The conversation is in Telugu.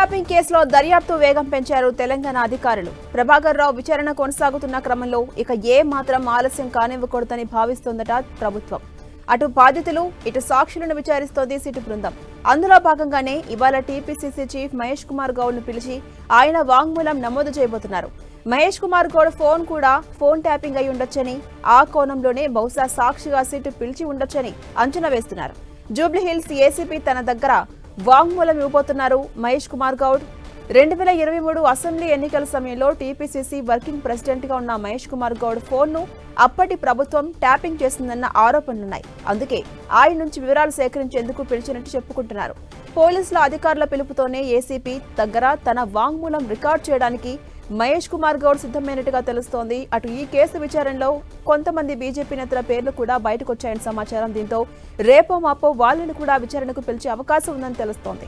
ట్యాపింగ్ కేసులో దర్యాప్తు వేగం పెంచారు తెలంగాణ అధికారులు. ప్రభాకర్ రావు విచారణ కొనసాగుతున్న క్రమంలో ఇక ఏ మాత్రం ఆలస్యం కానివ్వకూడదని భావిస్తోందట ప్రభుత్వం. అటు బాధితులు ఇటు సాక్షులను విచారిస్తోంది సిట్ బృందం. అందులో భాగంగానే ఇవాళ టీపీసీసీ చీఫ్ మహేష్ కుమార్ గౌడ్ ను పిలిచి ఆయన వాంగ్మూలం నమోదు చేయబోతున్నారు. మహేష్ కుమార్ గౌడ్ ఫోన్ కూడా ఫోన్ ట్యాపింగ్ అయి ఉండొచ్చని, ఆ కోణంలోనే బహుశా సాక్షిగా సిట్ పిలిచి ఉండొచ్చని అంచనా వేస్తున్నారు. జూబ్లీహిల్స్ ఏసీపీ తన దగ్గర వాంగ్మూలం ఇవ్వబోతున్నారు మహేష్ కుమార్ గౌడ్. 2023 అసెంబ్లీ ఎన్నికల సమయంలో టీపీసీసీ వర్కింగ్ ప్రెసిడెంట్ గా ఉన్న మహేష్ కుమార్ గౌడ్ ఫోన్ ను అప్పటి ప్రభుత్వం ట్యాపింగ్ చేసిందన్న ఆరోపణలున్నాయి. అందుకే ఆయన నుంచి వివరాలు సేకరించేందుకు పిలిచినట్టు చెప్పుకుంటున్నారు. పోలీసుల అధికారుల పిలుపుతోనే ఏసీపీ దగ్గర తన వాంగ్మూలం రికార్డ్ చేయడానికి మహేష్ కుమార్ గౌడ్ సిద్ధమైనట్టుగా తెలుస్తోంది. అటు ఈ కేసు విచారణలో కొంతమంది బీజేపీ నేతల పేర్లు కూడా బయటకొచ్చాయని సమాచారం. దీంతో రేపో మాపో వాళ్ళని కూడా విచారణకు పిలిచే అవకాశం ఉందని తెలుస్తోంది.